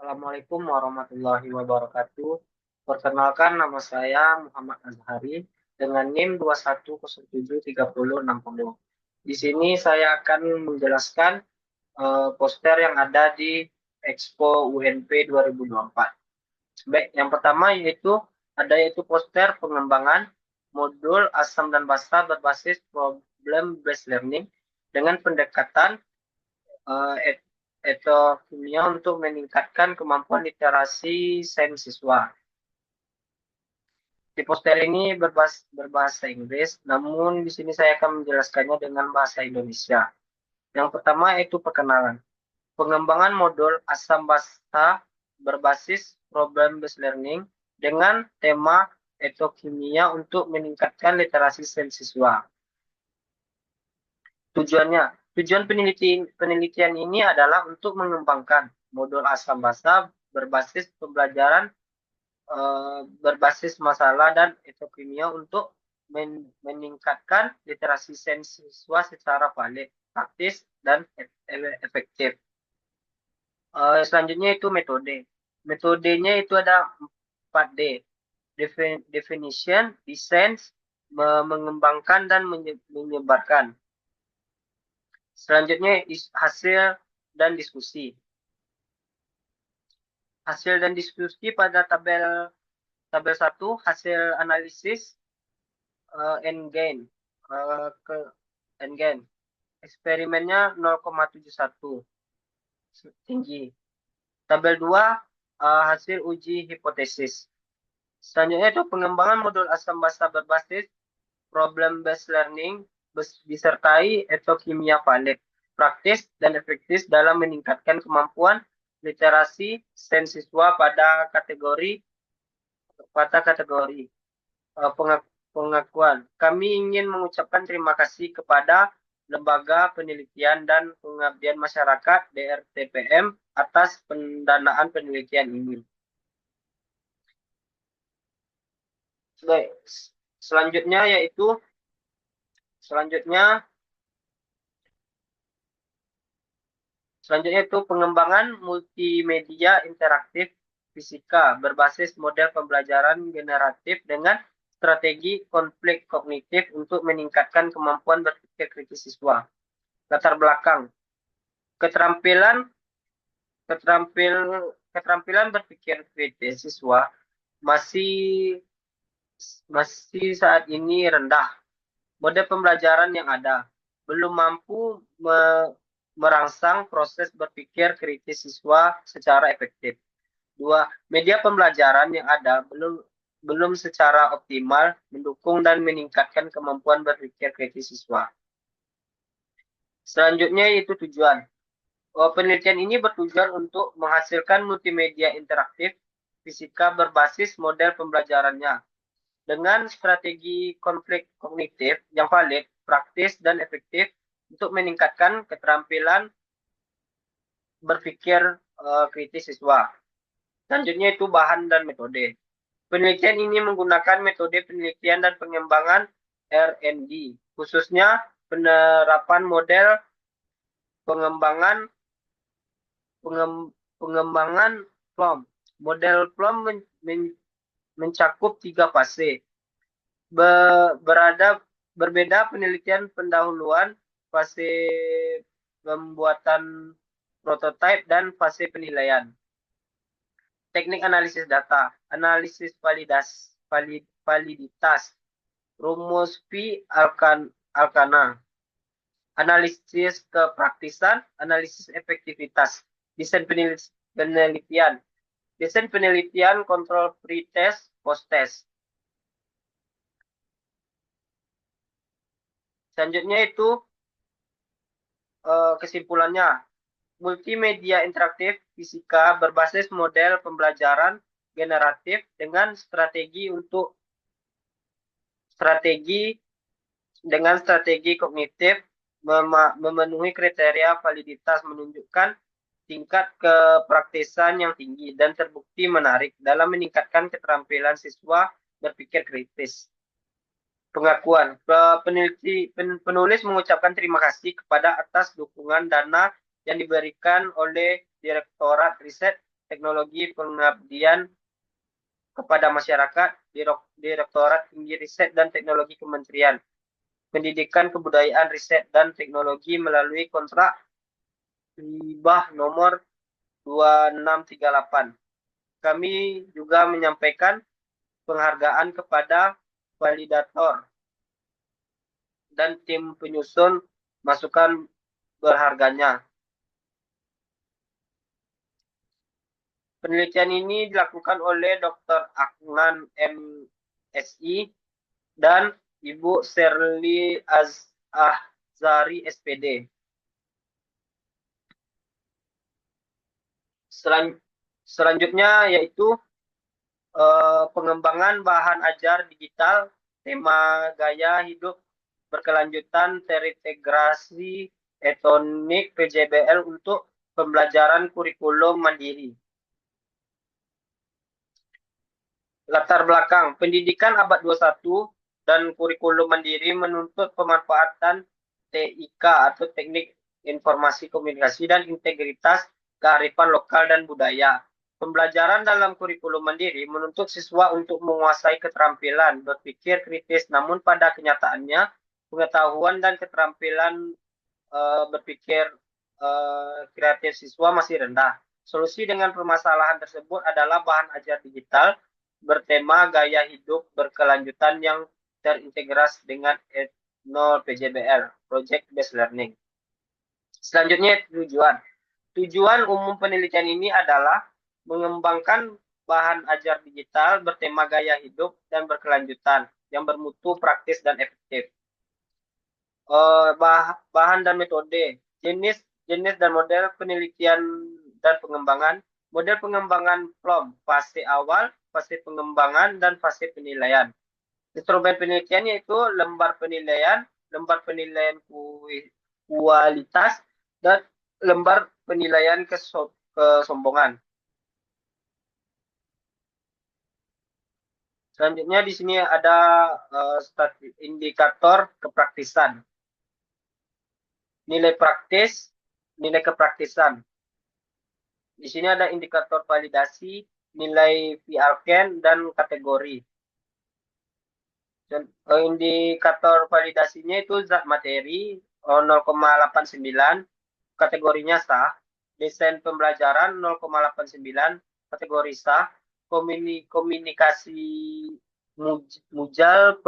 Assalamualaikum warahmatullahi wabarakatuh. Perkenalkan nama saya Muhammad Azhari dengan NIM 21073060. Di sini saya akan menjelaskan poster yang ada di Expo UNP 2024. Baik, yang pertama yaitu poster pengembangan modul asam dan basa berbasis problem based learning dengan pendekatan atau kimia untuk meningkatkan kemampuan literasi sains siswa. Di poster ini berbahasa Inggris, namun di sini saya akan menjelaskannya dengan bahasa Indonesia. Yang pertama yaitu perkenalan. Pengembangan modul asam basa berbasis problem based learning dengan tema atau kimia untuk meningkatkan literasi sains siswa. Tujuan penelitian ini adalah untuk mengembangkan modul asam basa berbasis pembelajaran berbasis masalah dan etokimia untuk meningkatkan literasi sains siswa secara valid, praktis, dan efektif. Selanjutnya itu metode. Metodenya itu ada 4D. Definition, design, mengembangkan, dan menyebarkan. Selanjutnya hasil dan diskusi. Hasil dan diskusi pada tabel 1 hasil analisis endgain ke endgain. Eksperimennya 0,71 tinggi. Tabel 2 hasil uji hipotesis. Selanjutnya itu pengembangan modul asam basa berbasis problem based learning disertai kimia valid, praktis dan efektif dalam meningkatkan kemampuan literasi sains siswa pada kategori pengakuan. Kami ingin mengucapkan terima kasih kepada Lembaga Penelitian dan Pengabdian Masyarakat DRTPM atas pendanaan penelitian ini. Baik, selanjutnya itu pengembangan multimedia interaktif fisika berbasis model pembelajaran generatif dengan strategi konflik kognitif untuk meningkatkan kemampuan berpikir kritis siswa. Latar belakang. Keterampilan berpikir kritis siswa masih saat ini rendah. Model pembelajaran yang ada belum mampu merangsang proses berpikir kritis siswa secara efektif. 2. Media pembelajaran yang ada belum secara optimal mendukung dan meningkatkan kemampuan berpikir kritis siswa. Selanjutnya yaitu tujuan. Penelitian ini bertujuan untuk menghasilkan multimedia interaktif fisika berbasis model pembelajarannya dengan strategi konflik kognitif yang valid, praktis, dan efektif untuk meningkatkan keterampilan berpikir kritis siswa. Selanjutnya itu bahan dan metode. Penelitian ini menggunakan metode penelitian dan pengembangan R&D, khususnya penerapan model pengembangan PLOM. Model PLOM mencakup 3 fase. Berbeda penelitian pendahuluan, fase pembuatan prototipe, dan fase penilaian. Teknik analisis data, analisis validitas, rumus P-Alkana, analisis kepraktisan, analisis efektivitas, desain penelitian, kontrol pre-test, post-test. Selanjutnya itu kesimpulannya. Multimedia interaktif fisika berbasis model pembelajaran generatif dengan strategi kognitif memenuhi kriteria validitas, menunjukkan tingkat kepraktisan yang tinggi dan terbukti menarik dalam meningkatkan keterampilan siswa berpikir kritis. Pengakuan. Penulis mengucapkan terima kasih kepada atas dukungan dana yang diberikan oleh Direktorat Riset Teknologi Pengabdian kepada Masyarakat, Direktorat Tinggi Riset dan Teknologi Kementerian Pendidikan, Kebudayaan, Riset, dan Teknologi melalui kontrak hibah nomor 2638. Kami juga menyampaikan penghargaan kepada validator dan tim penyusun masukan berharganya. Penelitian ini dilakukan oleh Dr. Aknan MSI dan Ibu Sherly Azhari SPD. Selanjutnya yaitu pengembangan bahan ajar digital, tema gaya hidup berkelanjutan terintegrasi etonik PJBL untuk pembelajaran kurikulum mandiri. Latar belakang pendidikan abad 21 dan kurikulum mandiri menuntut pemanfaatan TIK atau Teknik Informasi Komunikasi dan Integritas Kearifan Lokal dan Budaya. Pembelajaran dalam kurikulum mandiri menuntut siswa untuk menguasai keterampilan berpikir kritis, namun pada kenyataannya pengetahuan dan keterampilan berpikir kreatif siswa masih rendah. Solusi dengan permasalahan tersebut adalah bahan ajar digital bertema gaya hidup berkelanjutan yang terintegrasi dengan Etno PJBL, Project Based Learning. Selanjutnya tujuan. Tujuan umum penelitian ini adalah mengembangkan bahan ajar digital bertema gaya hidup dan berkelanjutan yang bermutu, praktis, dan efektif. Bahan dan metode, jenis dan model penelitian dan pengembangan. Model pengembangan PLOM, fase awal, fase pengembangan, dan fase penilaian. Instrumen penelitian yaitu lembar penilaian kualitas, dan lembar penilaian kesombongan. Selanjutnya di sini ada indikator kepraktisan. Nilai praktis, nilai kepraktisan. Di sini ada indikator validasi, nilai VRCAN, dan kategori. Dan indikator validasinya itu zat materi 0,89, kategorinya sah. Desain pembelajaran 0,89, kategori sah. Komunikasi mujal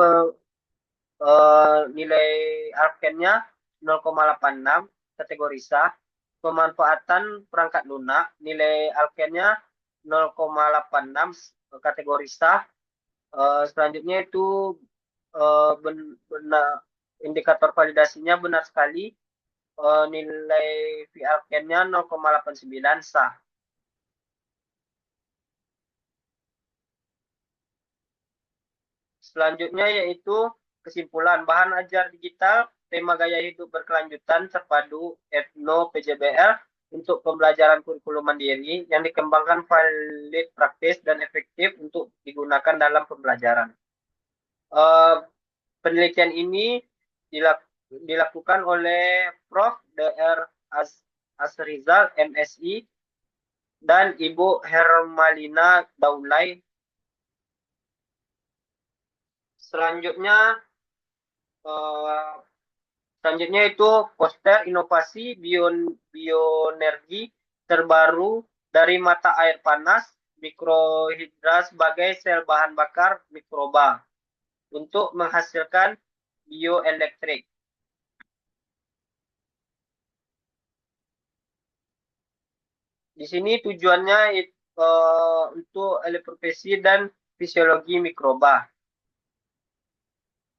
nilai ARCAN-nya 0,86, kategori sah. Pemanfaatan perangkat lunak, nilai ARCAN-nya 0,86, kategori sah. Selanjutnya itu benar, indikator validasinya benar sekali, nilai VRCAN-nya 0,89 sah. Selanjutnya yaitu kesimpulan bahan ajar digital, tema gaya hidup berkelanjutan terpadu Etno PJBL untuk pembelajaran kurikulum mandiri yang dikembangkan valid, praktis, dan efektif untuk digunakan dalam pembelajaran. Penelitian ini dilakukan oleh Prof. Dr. Asrizal MSI dan Ibu Hermalina Daulay. Selanjutnya itu poster inovasi bioenergi terbaru dari mata air panas mikrohidra sebagai sel bahan bakar mikroba untuk menghasilkan bioelektrik. Di sini tujuannya untuk elektrofisi dan fisiologi mikroba,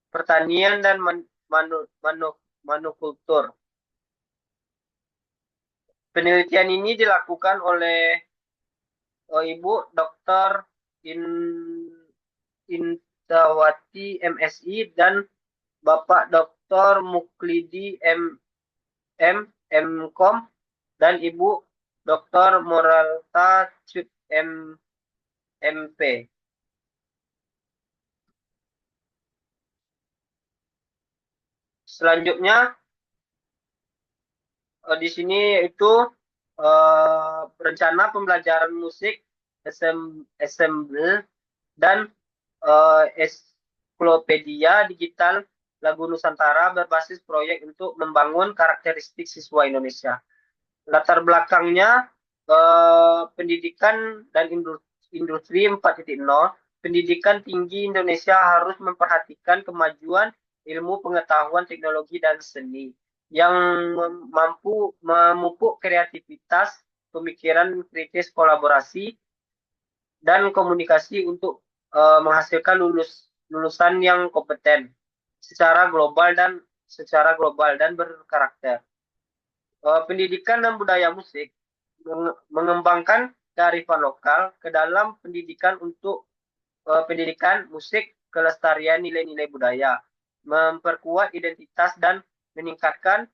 pertanian dan manukultur. Penelitian ini dilakukan oleh Ibu Dr. Intawati MSI dan Bapak Dr. Muklidi MKom dan Ibu Dr. Moralta Cut MP. Selanjutnya di sini itu rencana pembelajaran musik, ensemble, dan ensiklopedia digital lagu Nusantara berbasis proyek untuk membangun karakteristik siswa Indonesia. Latar belakangnya pendidikan dan industri 4.0. Pendidikan tinggi Indonesia harus memperhatikan kemajuan ilmu pengetahuan, teknologi, dan seni yang mampu memupuk kreativitas, pemikiran kritis, kolaborasi, dan komunikasi untuk menghasilkan lulusan yang kompeten secara global dan berkarakter. Pendidikan dan budaya musik mengembangkan kearifan lokal ke dalam pendidikan untuk pendidikan musik, kelestarian nilai-nilai budaya, memperkuat identitas dan meningkatkan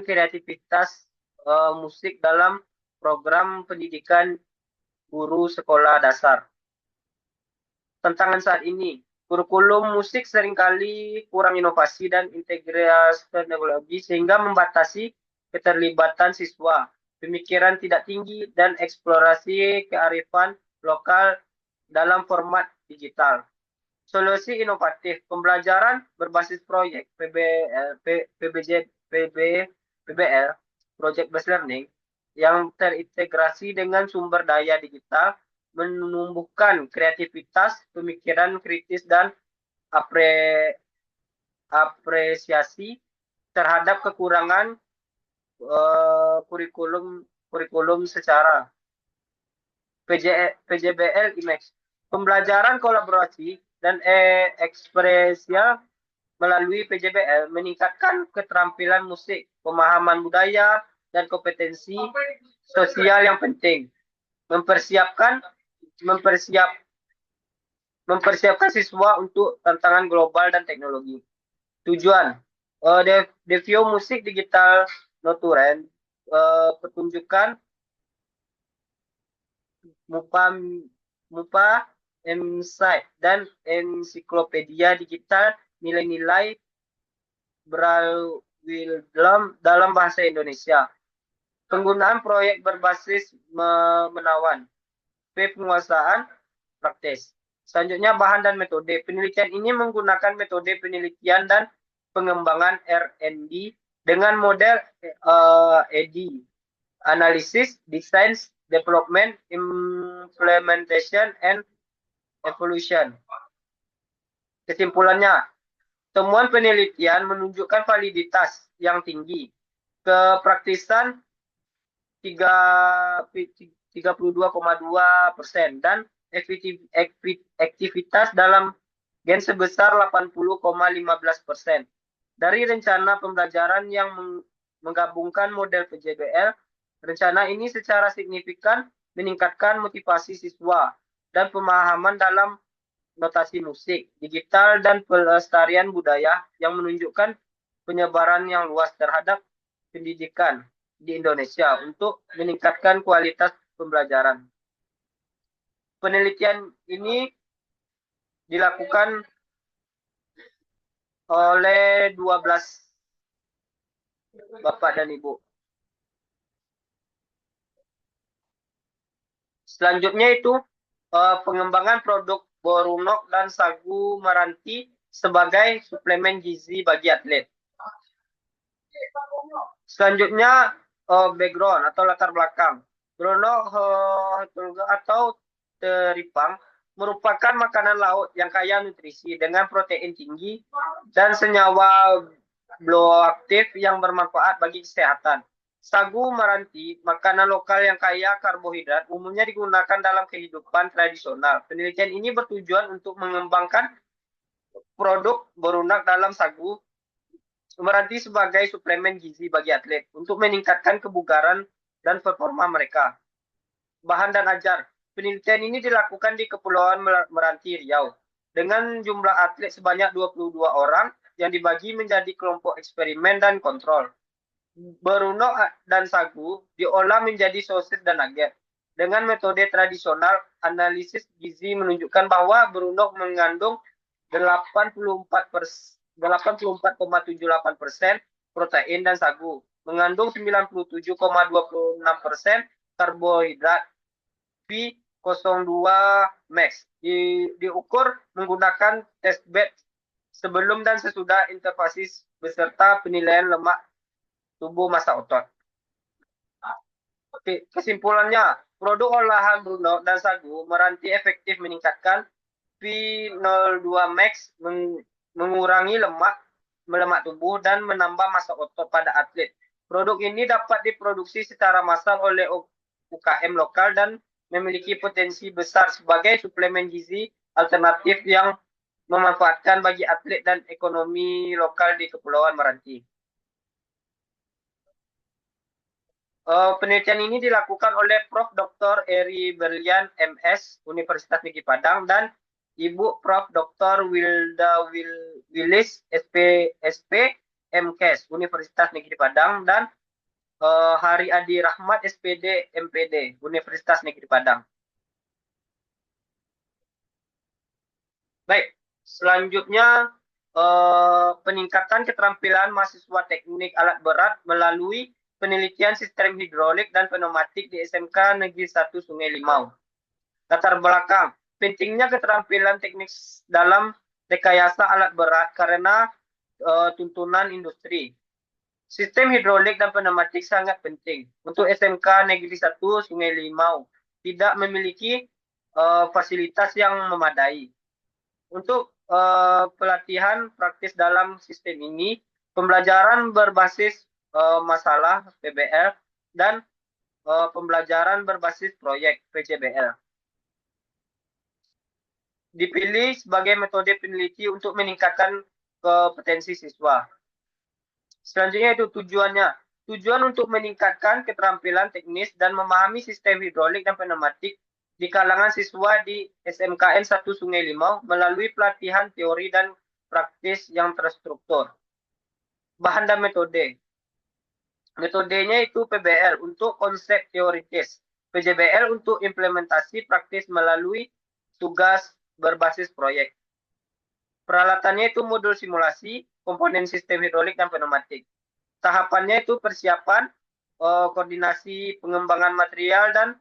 kreativitas musik dalam program pendidikan guru sekolah dasar. Tantangan saat ini, kurikulum musik seringkali kurang inovasi dan integritas teknologi sehingga membatasi keterlibatan siswa, pemikiran tidak tinggi, dan eksplorasi kearifan lokal dalam format digital. Solusi inovatif, pembelajaran berbasis proyek PBL, Project Based Learning, yang terintegrasi dengan sumber daya digital, menumbuhkan kreativitas, pemikiran kritis, dan apresiasi terhadap kekurangan kurikulum secara PJBL Image. Pembelajaran kolaborasi dan ekspresial melalui PJBL meningkatkan keterampilan musik, pemahaman budaya, dan kompetensi sosial yang penting. Mempersiapkan siswa untuk tantangan global dan teknologi. Tujuan, Devio Musik Digital Noturen, pertunjukan MUPA Insight dan ensiklopedia digital nilai-nilai Braille dalam bahasa Indonesia. Penggunaan proyek berbasis menawan. Penguasaan praktis. Selanjutnya bahan dan metode. Penelitian ini menggunakan metode penelitian dan pengembangan R&D dengan model ED, Analysis, Design, Development, Implementation, and Evolution. Kesimpulannya, temuan penelitian menunjukkan validitas yang tinggi, kepraktisan 32,2% dan aktivitas dalam gen sebesar 80,15%. Dari rencana pembelajaran yang menggabungkan model PJBL, rencana ini secara signifikan meningkatkan motivasi siswa dan pemahaman dalam notasi musik, digital, dan pelestarian budaya yang menunjukkan penyebaran yang luas terhadap pendidikan di Indonesia untuk meningkatkan kualitas pembelajaran. Penelitian ini dilakukan oleh 12 Bapak dan Ibu. Selanjutnya itu pengembangan produk Borunok dan Sagu Meranti sebagai suplemen gizi bagi atlet. Selanjutnya background atau latar belakang. Borunok atau teripang merupakan makanan laut yang kaya nutrisi dengan protein tinggi dan senyawa bioaktif yang bermanfaat bagi kesehatan. Sagu Meranti, makanan lokal yang kaya karbohidrat, umumnya digunakan dalam kehidupan tradisional. Penelitian ini bertujuan untuk mengembangkan produk berunak dalam sagu Meranti sebagai suplemen gizi bagi atlet untuk meningkatkan kebugaran dan performa mereka. Bahan dan ajar. Penelitian ini dilakukan di Kepulauan Meranti, Riau, dengan jumlah atlet sebanyak 22 orang yang dibagi menjadi kelompok eksperimen dan kontrol. Berunok dan sagu diolah menjadi sosis dan nugget. Dengan metode tradisional, analisis gizi menunjukkan bahwa berunok mengandung 84,78% protein dan sagu mengandung 97,26% karbohidrat V02 Max. Diukur menggunakan test bed sebelum dan sesudah interfasis beserta penilaian lemak tubuh massa otot. Oke, kesimpulannya, produk olahan Bruno dan sagu meranti efektif meningkatkan V02 Max, mengurangi lemak tubuh dan menambah massa otot pada atlet. Produk ini dapat diproduksi secara massal oleh UKM lokal dan memiliki potensi besar sebagai suplemen gizi alternatif yang memanfaatkan bagi atlet dan ekonomi lokal di Kepulauan Meranti. Penelitian ini dilakukan oleh Prof. Dr. Eri Berlian, MS, Universitas Negeri Padang, dan Ibu Prof. Dr. Wilda Willis, SP, MKes, Universitas Negeri Padang, dan Hari Adi Rahmat, SPD, MPD, Universitas Negeri Padang. Baik, selanjutnya peningkatan keterampilan mahasiswa teknik alat berat melalui penelitian sistem hidrolik dan pneumatik di SMK Negeri 1 Sungai Limau. Latar belakang, pentingnya keterampilan teknik dalam rekayasa alat berat karena tuntunan industri. Sistem hidrolik dan pneumatik sangat penting. Untuk SMK Negeri 1 Sungai Limau tidak memiliki fasilitas yang memadai. Untuk pelatihan praktis dalam sistem ini, pembelajaran berbasis masalah PBL dan pembelajaran berbasis proyek PJBL. Dipilih sebagai metode peneliti untuk meningkatkan kompetensi siswa. Selanjutnya itu tujuannya. Tujuan untuk meningkatkan keterampilan teknis dan memahami sistem hidrolik dan pneumatik di kalangan siswa di SMKN 1 Sungai Limau melalui pelatihan teori dan praktis yang terstruktur. Bahan dan metode. Metodenya itu PBL untuk konsep teoritis, PJBL untuk implementasi praktis melalui tugas berbasis proyek. Peralatannya itu modul simulasi, komponen sistem hidrolik dan pneumatik. Tahapannya itu persiapan, koordinasi pengembangan material dan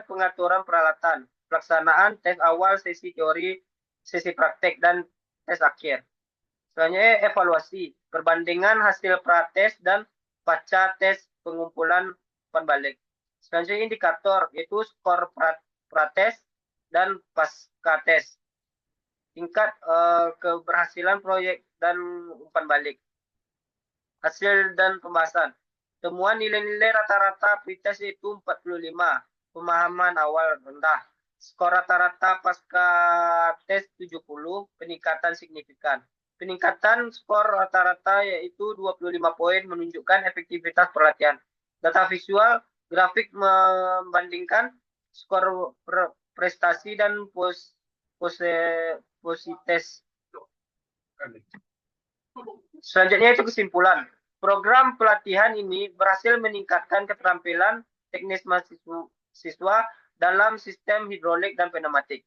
pengaturan peralatan, pelaksanaan tes awal, sesi teori, sesi praktek, dan tes akhir. Selanjutnya evaluasi, perbandingan hasil prates dan pasca tes pengumpulan umpan balik. Selanjutnya indikator, yaitu skor prates dan pasca tes. Tingkat keberhasilan proyek dan umpan balik. Hasil dan pembahasan. Temuan nilai-nilai rata-rata pretest itu 45, pemahaman awal rendah. Skor rata-rata pasca tes 70, peningkatan signifikan. Peningkatan skor rata-rata yaitu 25 poin menunjukkan efektivitas pelatihan. Data visual, grafik membandingkan skor prestasi dan posites. Selanjutnya itu kesimpulan. Program pelatihan ini berhasil meningkatkan keterampilan teknis mahasiswa dalam sistem hidrolik dan pneumatik.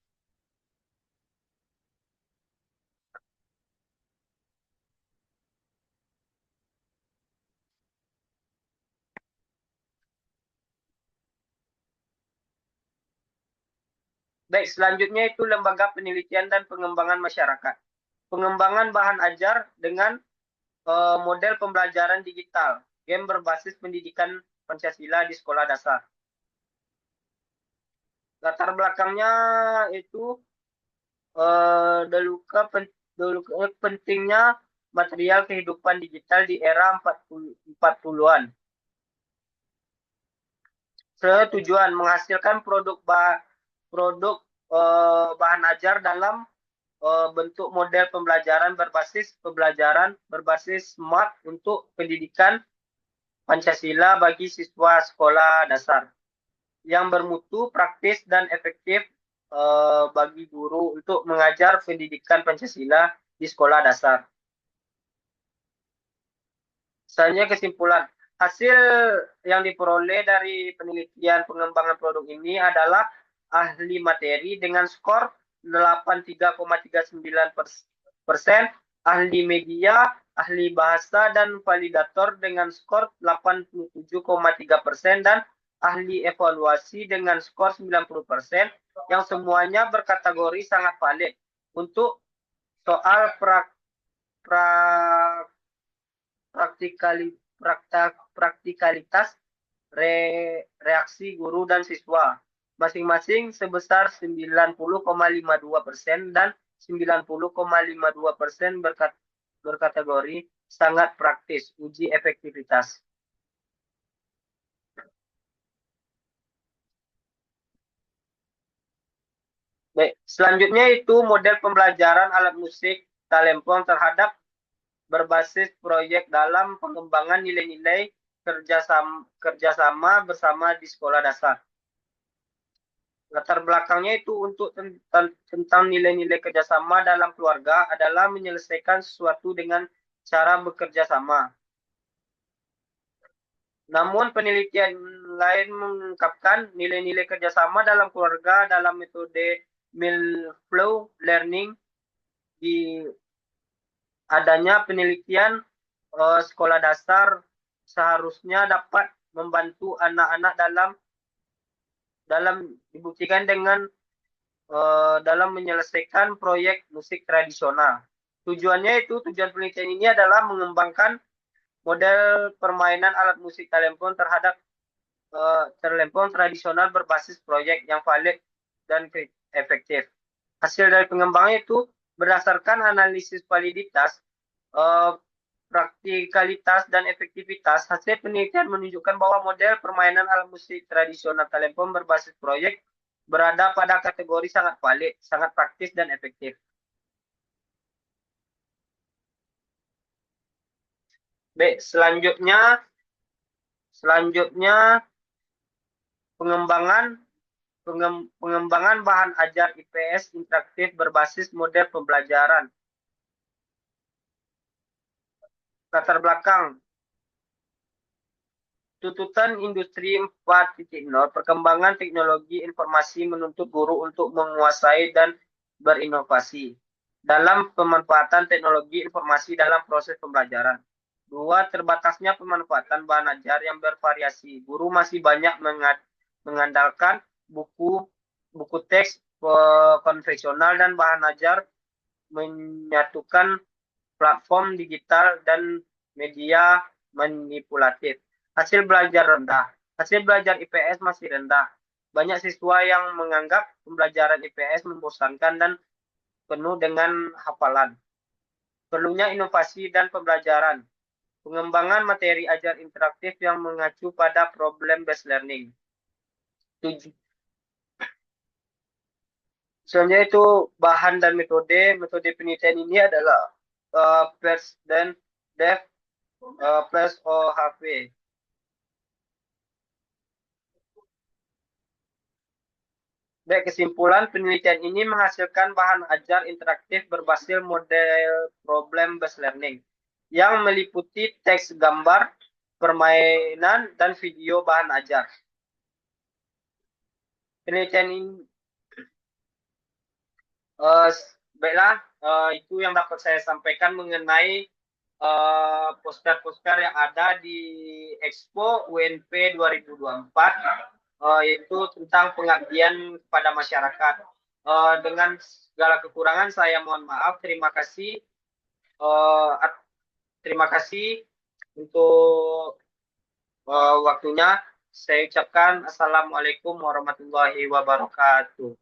Baik, selanjutnya itu lembaga penelitian dan pengembangan masyarakat. Pengembangan bahan ajar dengan model pembelajaran digital, game berbasis pendidikan Pancasila di sekolah dasar. Latar belakangnya itu pentingnya material kehidupan digital di era 40-an. Tujuan menghasilkan produk bahan ajar dalam bentuk model pembelajaran berbasis smart untuk pendidikan Pancasila bagi siswa sekolah dasar yang bermutu, praktis, dan efektif bagi guru untuk mengajar pendidikan Pancasila di sekolah dasar. Selanjutnya kesimpulan. Hasil yang diperoleh dari penelitian pengembangan produk ini adalah ahli materi dengan skor 83,39%, ahli media ahli bahasa dan validator dengan skor 87,3% dan ahli evaluasi dengan skor 90%, yang semuanya berkategori sangat valid. Untuk soal praktikalitas reaksi guru dan siswa, masing-masing sebesar 90,52% dan 90,52% berkategori sangat praktis uji efektivitas. Baik, selanjutnya itu model pembelajaran alat musik talempong terhadap berbasis proyek dalam pengembangan nilai-nilai kerjasama bersama di sekolah dasar. Latar belakangnya itu untuk tentang nilai-nilai kerjasama dalam keluarga adalah menyelesaikan sesuatu dengan cara bekerja sama. Namun penelitian lain mengungkapkan nilai-nilai kerjasama dalam keluarga dalam metode Milflow Learning. Di adanya penelitian, sekolah dasar seharusnya dapat membantu anak-anak dalam dibuktikan dengan dalam menyelesaikan proyek musik tradisional. Tujuan penelitian ini adalah mengembangkan model permainan alat musik talempong terhadap talempong tradisional berbasis proyek yang valid dan efektif. Hasil dari pengembangan itu berdasarkan analisis validitas, praktikalitas, dan efektivitas. Hasil penelitian menunjukkan bahwa model permainan alat musik tradisional talempong berbasis proyek berada pada kategori sangat valid, sangat praktis, dan efektif. Baik, selanjutnya pengembangan bahan ajar IPS interaktif berbasis model pembelajaran. Latar belakang tuntutan industri 4.0, perkembangan teknologi informasi menuntut guru untuk menguasai dan berinovasi dalam pemanfaatan teknologi informasi dalam proses pembelajaran. 2. Terbatasnya pemanfaatan bahan ajar yang bervariasi. Guru masih banyak mengandalkan buku teks konvensional dan bahan ajar menyatukan platform digital dan media manipulatif. Hasil belajar rendah. Hasil belajar IPS masih rendah. Banyak siswa yang menganggap pembelajaran IPS membosankan dan penuh dengan hafalan. Perlunya inovasi dan pembelajaran. Pengembangan materi ajar interaktif yang mengacu pada problem-based learning. Selanjutnya itu bahan dan metode. Metode penelitian ini adalah PERS dan DEF plus OHV. Baik, kesimpulan penelitian ini menghasilkan bahan ajar interaktif berbasis model problem-based learning yang meliputi teks, gambar, permainan, dan video bahan ajar. Penelitian ini baiklah, itu yang dapat saya sampaikan mengenai poster-poster yang ada di Expo UNP 2024, yaitu tentang pengabdian kepada masyarakat. Dengan segala kekurangan saya mohon maaf. Terima kasih. Terima kasih untuk waktunya. Saya ucapkan Assalamualaikum warahmatullahi wabarakatuh.